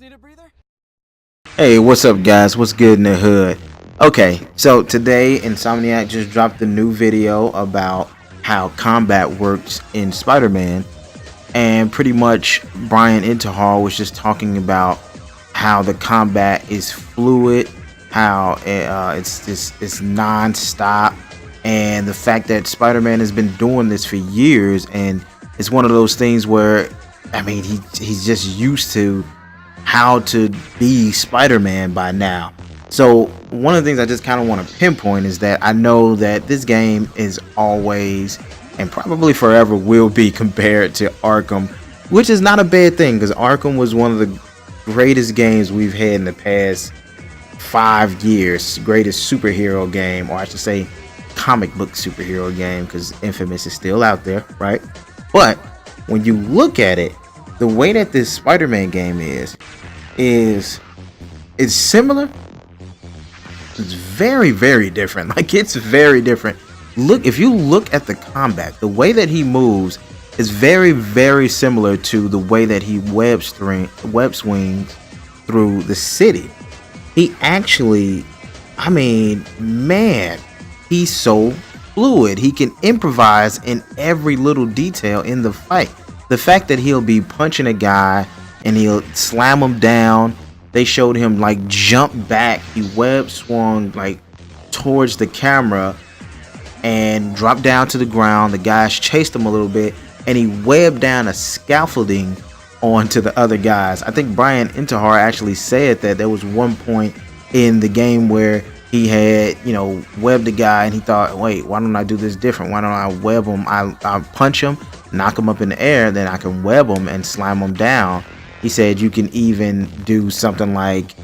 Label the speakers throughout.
Speaker 1: need a breather?
Speaker 2: Hey, what's up guys? What's good in the hood? Okay, so today Insomniac just dropped a new video about how combat works in Spider-Man, and pretty much Brian Intihar was just talking about how the combat is fluid, how it's non-stop, and the fact that Spider-Man has been doing this for years, and it's one of those things where I mean he's just used to how to be Spider-Man by now. So one of the things I just kind of want to pinpoint is that I know that this game is always and probably forever will be compared to Arkham, which is not a bad thing because Arkham was one of the greatest games we've had in the past 5 years. Greatest superhero game, or I should say comic book superhero game, because Infamous is still out there, right? But when you look at it, the way that this Spider-Man game is it's similar. It's very different. Like, it's very different. Look, if you look at the combat, the way that he moves is very similar to the way that he web swings through the city. He actually, I mean, man, he's so fluid. He can improvise in every little detail in the fight. The fact that he'll be punching a guy and he'll slam him down. They showed him like jump back. He web swung like towards the camera and dropped down to the ground. The guys chased him a little bit and he webbed down a scaffolding onto the other guys. I think Brian Intihar actually said that there was one point in the game where he had, webbed a guy and he thought, wait, why don't I do this different? Why don't I web him? I'll punch him, knock him up in the air, then I can web him and slam him down. He said you can even do something like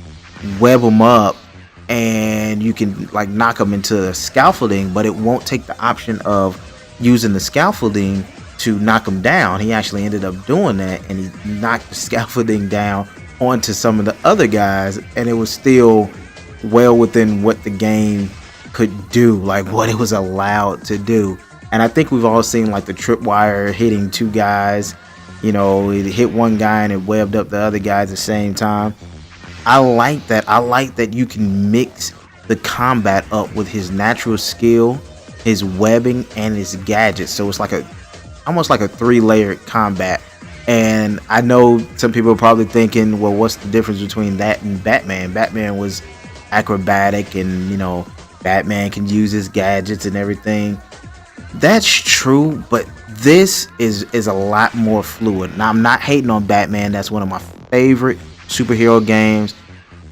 Speaker 2: web him up and you can like knock him into the scaffolding, but it won't take the option of using the scaffolding to knock him down. He actually ended up doing that and he knocked the scaffolding down onto some of the other guys, and it was still well within what the game could do, like what it was allowed to do. And I think we've all seen like the tripwire hitting 2 guys. It hit one guy and it webbed up the other guy at the same time. I like that. I like that you can mix the combat up with his natural skill, his webbing, and his gadgets. So it's like almost like a 3-layered combat. And I know some people are probably thinking, well, what's the difference between that and Batman? Batman was acrobatic and, Batman can use his gadgets and everything. That's true, but this is a lot more fluid. Now, I'm not hating on Batman. That's one of my favorite superhero games.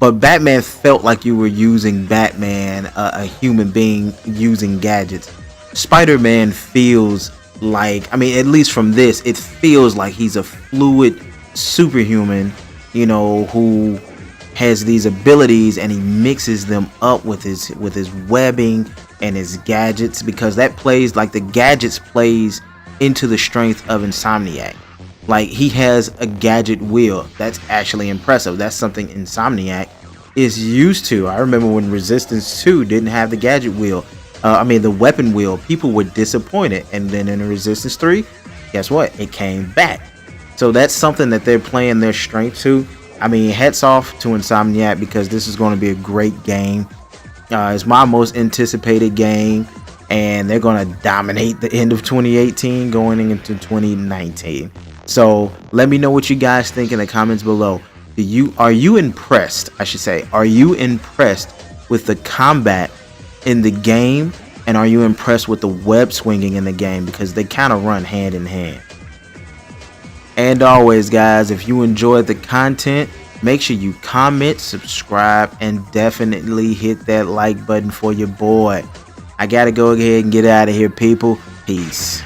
Speaker 2: But Batman felt like you were using Batman, a human being using gadgets. Spider-Man feels like, I mean, at least from this, it feels like he's a fluid superhuman, who has these abilities and he mixes them up with his webbing and his gadgets, because that plays like the gadgets plays into the strength of Insomniac. Like, he has a gadget wheel. That's actually impressive. That's something Insomniac is used to. I remember when Resistance 2 didn't have the gadget wheel, the weapon wheel. People were disappointed, and then in Resistance 3, guess what? It came back. So that's something that they're playing their strength to. I mean, hats off to Insomniac, because this is going to be a great game. It's my most anticipated game, and they're going to dominate the end of 2018 going into 2019. So let me know what you guys think in the comments below. Are you impressed? I should say, are you impressed with the combat in the game, and are you impressed with the web swinging in the game? Because they kind of run hand in hand. And always, guys, if you enjoyed the content, make sure you comment, subscribe, and definitely hit that like button for your boy. I gotta go ahead and get out of here, people. Peace.